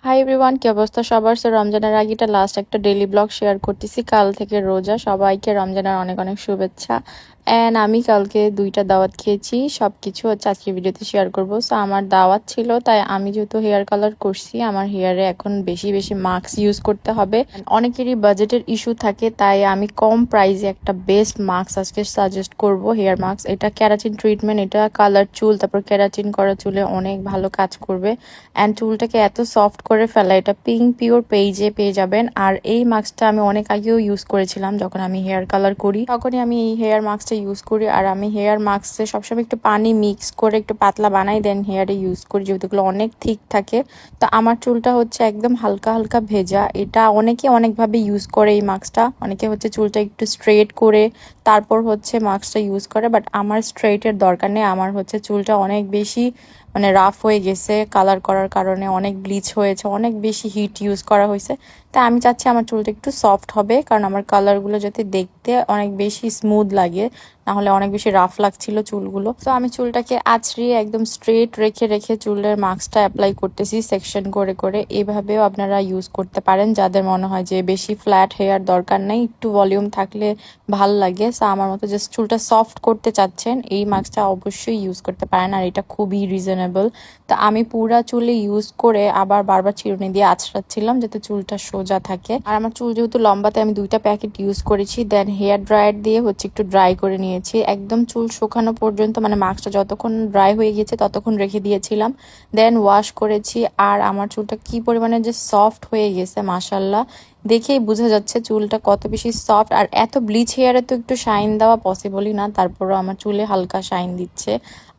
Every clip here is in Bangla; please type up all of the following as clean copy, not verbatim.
হাই এভরিওয়ান, কি অবস্থা সবার? সো রমজানের আগে এটা লাস্ট একটা ডেইলি ব্লগ শেয়ার করতেছি। কাল থেকে রোজা, সবাইকে রমজানের অনেক অনেক শুভেচ্ছা। অ্যান্ড আমি কালকে 2টা দাওয়াত খেয়েছি, সবকিছু হচ্ছে আজকে ভিডিওতে শেয়ার করব। সো আমার দাওয়াত ছিল, তাই আমি যেহেতু হেয়ার কালার করছি, আমার হেয়ারে এখন বেশি বেশি মাস্ক ইউজ করতে হবে। অনেকেরই বাজেটের ইস্যু থাকে, তাই আমি কম প্রাইসে একটা বেস্ট মাস্ক আজকে সাজেস্ট করব। হেয়ার মাস্ক, এটা ক্যারাটিন ট্রিটমেন্ট, এটা কালার চুল, তারপর ক্যারাটিন করা চুলে অনেক ভালো কাজ করবে। অ্যান্ড চুলটাকে এত সফট করে ফেলা, এটা পিঙ্ক পিওর পেজে পেয়ে যাবেন। আর এই মাস্কটা আমি অনেক আগেও ইউজ করেছিলাম, যখন আমি হেয়ার কালার করি তখনই আমি এই হেয়ার মাস্কটা ইউজ করি। আর আমি হেয়ার মাস্কে সবসময় একটু পানি মিক্স করে একটু পাতলা বানাই, দেন হেয়ারে ইউজ করি, যেহেতু এগুলো অনেক থিক থাকে। তো আমার চুলটা হচ্ছে একদম হালকা হালকা ভেজা। এটা অনেকে অনেকভাবে ইউজ করে এই মাস্কটা। অনেকে হচ্ছে চুলটা একটু স্ট্রেট করে তারপর হচ্ছে মাস্কটা ইউজ করে, বাট আমার স্ট্রেটের দরকার নেই। আমার হচ্ছে চুলটা অনেক বেশি রাফ হয়ে গেছে কালার করার কারণে, অনেক ব্লিচ হয়েছে, অনেক বেশি হিট ইউজ করা হয়েছে। তাই আমি চাচ্ছি আমার চুলটা একটু সফট হবে, কারণ আমার কালারগুলো যাতে দেখতে অনেক বেশি স্মুথ লাগে, না হলে অনেক বেশি রাফ লাগছিল চুলগুলো। তো আমি চুলটাকে আঁচড়িয়ে একদম স্ট্রেট রেখে রেখে চুলের মাস্কটা অ্যাপ্লাই করতেছি সেকশন করে করে। এইভাবেও আপনারা ইউজ করতে পারেন, যাদের মনে হয় যে বেশি ফ্ল্যাট হেয়ার দরকার নেই, একটু ভলিউম থাকলে ভাল লাগে। সো আমার মতো জাস্ট চুলটা সফট করতে চাচ্ছেন, এই মাস্কটা অবশ্যই ইউজ করতে পারেন। আর এটা খুবই রিজনেবল। তো আমি পুরা চুলে ইউজ করে আবার বারবার চিরুনি দিয়ে আঁচড়াচ্ছিলাম, যাতে চুলটা সোজা থাকে। আর আমার চুল যেহেতু লম্বাতে আমি 2টা প্যাকেট ইউজ করেছি, দেন হেয়ার ড্রায়ার দিয়ে হচ্ছে একটু ড্রাই করে নিয়েছি একদম চুল শুকানো পর্যন্ত। মাস্কটা যতক্ষণ ড্রাই হয়ে গেছে ততক্ষণ রেখে দিয়েছিলাম, দেন ওয়াশ করেছি। আর আমার চুলটা কি পরিমাণে যে সফট হয়ে গেছে মাশাল্লাহ, দেখেই বোঝা যাচ্ছে চুলটা কত বেশি সফট। আর এত ব্লিচ হেয়ারে তো একটু শাইন দেওয়া পসিবলই না, তারপরও আমার চুলে হালকা শাইন দিচ্ছে।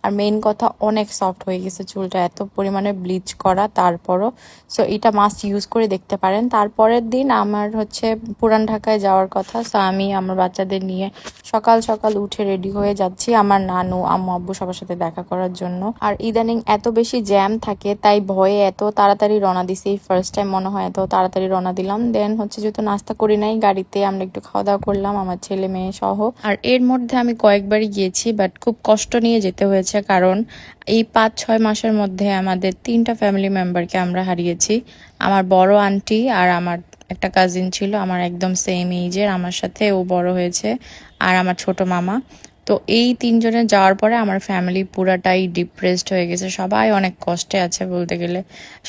আর মেইন কথা, অনেক সফট হয়ে গেছে চুলটা, এত পরিমাণে ব্লিচ করা তারপরও। সো এটা মাস্ট ইউজ করে দেখতে পারেন। তারপরের দিন আমার হচ্ছে পুরান ঢাকায় যাওয়ার কথা। সো আমি আমার বাচ্চাদের নিয়ে সকাল সকাল উঠে রেডি হয়ে যাচ্ছি আমার নানু আম্মু আব্বু সবার সাথে দেখা করার জন্য। আর ইদানিং এত বেশি জ্যাম থাকে, তাই ভয়ে এত তাড়াতাড়ি রওনা দিছি। ফার্স্ট টাইম মনে হয় এত তাড়াতাড়ি রওনা দিলাম। দেন হচ্ছে যেহেতু নাস্তা করি নাই গাড়িতে, আমরা একটু খাওয়া দাওয়া করলাম আমার ছেলে মেয়ে সহ। আর এর মধ্যে আমি কয়েকবারই গিয়েছি, বাট খুব কষ্ট নিয়ে যেতে হয়েছে, কারণ এই 5-6 মাসের মধ্যে আমাদের 3টা ফ্যামিলি মেম্বারকে আমরা হারিয়েছি। আমার বড় আন্টি আর আমার একটা কাজিন ছিল আমার একদম সেম এইজের, আমার সাথে ও বড় হয়েছে, আর আমার ছোট মামা। তো এই 3জনের যাওয়ার পরে আমার ফ্যামিলি পুরাটাই ডিপ্রেসড হয়ে গেছে, সবাই অনেক কষ্টে আছে বলতে গেলে।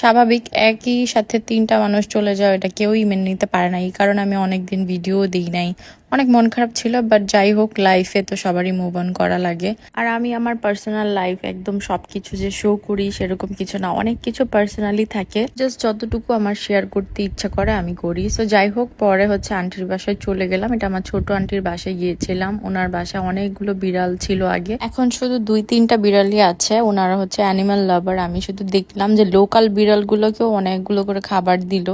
স্বাভাবিক, একই সাথে 3টা মানুষ চলে যাওয়া এটা কেউই মেনে নিতে পারে না। এই কারণে আমি অনেকদিন ভিডিও দিই নাই, অনেক মন খারাপ ছিল। বাট যাই হোক, লাইফে তো সবারই মুভ অন করা লাগে। আর আমি আমার পার্সোনাল লাইফ একদম সবকিছু যে শো করি সেরকম কিছু না, অনেক কিছু পার্সোনালি থাকে, জাস্ট যতটুকু আমার শেয়ার করতে ইচ্ছা করে আমি করি। সো যাই হোক, পরে হচ্ছে আন্টির বাসায় চলে গেলাম। এটা আমার ছোট আন্টির বাসায় গিয়েছিলাম। ওনার বাসায় অনেকগুলো বিড়াল ছিল আগে, এখন শুধু 2-3টা বিড়ালই আছে। ওনারা হচ্ছে অ্যানিমাল লাভার। আমি শুধু দেখলাম যে লোকাল বিড়ালগুলোকেও অনেকগুলো করে খাবার দিল।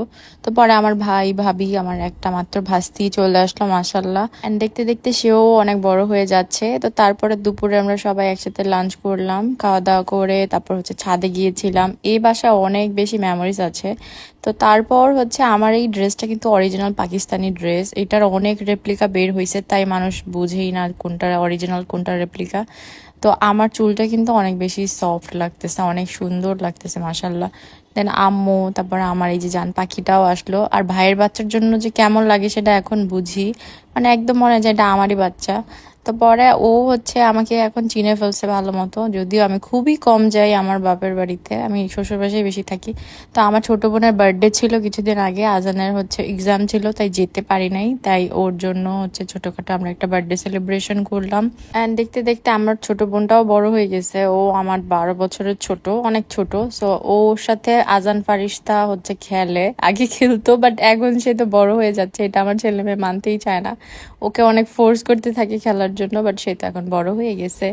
তো পরে আমার ভাই ভাবি, আমার একটা মাত্র ভাস্তি চলে আসলো মাশাআল্লাহ। এন্ড দেখতে দেখতে সেও অনেক বড় হয়ে যাচ্ছে। তো তারপরে দুপুরে আমরা সবাই একসাথে লাঞ্চ করলাম, খাওয়া দাওয়া করে তারপর হচ্ছে ছাদে গিয়েছিলাম। এই বাসায় অনেক বেশি মেমোরিজ আছে। তো তারপর হচ্ছে আমার এই ড্রেসটা কিন্তু অরিজিনাল পাকিস্তানি ড্রেস, এটার অনেক রেপ্লিকা বের হয়েছে, তাই মানুষ বুঝেই না কোনটা অরিজিনাল কোনটা রেপ্লিকা। তো আমার চুলটা কিন্তু অনেক বেশি সফট লাগতেছে, অনেক সুন্দর লাগতেছে মাশাল্লাহ। দেন আম্মু, তারপর আমার এই যে জান পাখিটাও আসলো। আর ভাইয়ের বাচ্চার জন্য যে কেমন লাগে সেটা এখন বুঝি, একদম মনে হয় যে এটা আমারই বাচ্চা। তো পরে ও হচ্ছে আমাকে এখন চিনে ফেলছে ভালো মতো, যদিও আমি খুবই কম যাই আমার বাপের বাড়িতে, আমি শ্বশুর বাসায় বেশি থাকি। তো আমার ছোট বোনের বার্থডে ছিল কিছুদিন আগে, আজানের হচ্ছে এক্সাম ছিল, তাই যেতে পারি নাই। তাই ওর জন্য হচ্ছে ছোটখাটো আমরা একটা বার্থডে সেলিব্রেশন করলাম। অ্যান্ড দেখতে দেখতে আমার ছোট বোনটাও বড় হয়ে গেছে, ও আমার 12 বছরের ছোট, অনেক ছোট। সো ওর সাথে আজান ফারিস্তা হচ্ছে খেলে, আগে খেলতো, বাট এখন সে তো বড় হয়ে যাচ্ছে, এটা আমার ছেলে মেয়ে মানতেই চায় না। ওকে অনেক ফোর্স করতে থাকি খেলার জন্য, বাট সে তো এখন বড় হয়ে গেছে।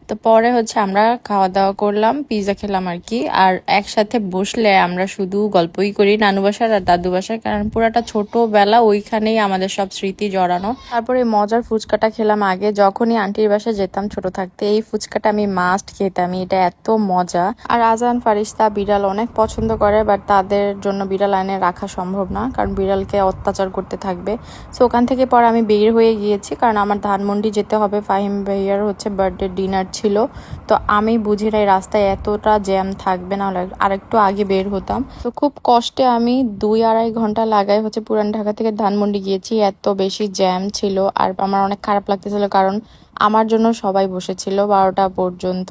তো পরে হচ্ছে আমরা খাওয়া দাওয়া করলাম, পিৎজা খেলাম আর কি। আর একসাথে বসলে আমরা শুধু গল্পই করি, নানু বাসার আর দাদু বাসার, কারণ পুরাটা ছোটবেলা ওইখানেই আমাদের সব স্মৃতি জড়ানো। তারপরে মজার ফুচকাটা খেলাম আগে, যখনই আন্টির বাসায় যেতাম ছোট থাকতে, এই ফুচকাটা আমি মাস্ট খেতাম, এটা এত মজা। আর আজান ফারিস্তা বিড়াল অনেক পছন্দ করে, বাট তাদের জন্য বিড়াল এনে রাখা সম্ভব না, কারণ বিড়ালকে অত্যাচার করতে থাকবে। সো ওখান থেকে পর আমি আমি বের হয়ে গিয়েছি, কারণ আমার ধানমন্ডি যেতে হবে। ফাহিম ভাইয়ার হচ্ছে বার্থডে ডিনার ছিল, তো আমি বুঝি নাই রাস্তায় এতটা জ্যাম থাকবে, না হলে আরেকটু আগে বের হতাম। তো খুব কষ্টে আমি 2-2.5 ঘন্টা লাগাই হচ্ছে পুরান ঢাকা থেকে ধানমন্ডি গিয়েছি। এত বেশি জ্যাম ছিল আর আমার অনেক খারাপ লাগতেছিল, কারণ আমার জন্য সবাই বসেছিল 12টা পর্যন্ত।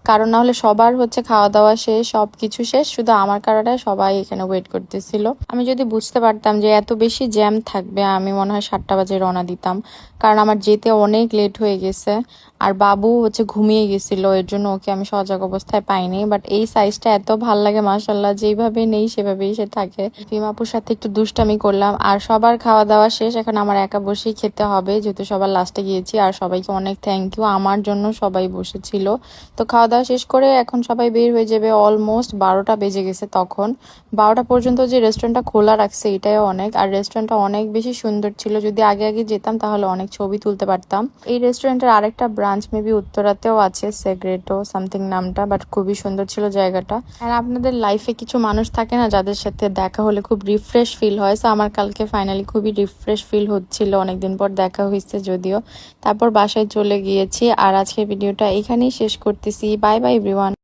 কারণ না হলে সবার হচ্ছে খাওয়া দাওয়া শেষ, সবকিছু শেষ, শুধু আমার কারণে সবাই এখানে ওয়েট করতেছিল। আমি যদি বুঝতে পারতাম যে এত বেশি জ্যাম থাকবে, আমি মনে হয় 7টা বাজে রওনা দিতাম, কারণ আমার যেতে অনেক লেট হয়ে গেছে। আর বাবু হচ্ছে ঘুমিয়ে গেছিল, এর জন্য ওকে আমি সজাগ অবস্থায় পাইনি। বাট এই সাইজটা এত ভাল লাগে মাশাল্লাহ, যেভাবে নেই সেভাবেই সে থাকে। ফিমাপুর সাথে একটু দুষ্টামি করলাম, আর সবার খাওয়া দাওয়া শেষ। এখন আমার একা বসেই খেতে হবে, যেহেতু সবার লাস্টে গিয়েছি। আর সবাইকে অনেক থ্যাংক ইউ, আমার জন্য সবাই বসেছিল। তো খাওয়া দাওয়া শেষ করে এখন সবাই বের হয়ে যাবে। অলমোস্ট 12টা বেজে গেছে তখন। 12টা পর্যন্ত যে রেস্টুরেন্টটা খোলা রাখছে এটাই অনেক। আর রেস্টুরেন্টটা অনেক বেশি সুন্দর ছিল, যদি আগে আগে যেতাম তাহলে অনেক ছবি তুলতে পারতাম। এই রেস্টুরেন্টের আরেকটা ব্রাঞ্চ মেবি উত্তরাতেও আছে, সেগ্রেটো সামথিং নামটা, বাট খুবই সুন্দর ছিল জায়গাটা। আর আপনাদের লাইফে কিছু মানুষ থাকে না যাদের সাথে দেখা হলে খুব রিফ্রেশ ফিল হয়। সো আমার কালকে ফাইনালি খুবই রিফ্রেশ ফিল হচ্ছিল, অনেকদিন পর দেখা হয়েছে যদিও। তারপর বাসায় চলে গিয়েছি। আর আজকের ভিডিওটা এখানেই শেষ করতেছি। Bye bye everyone.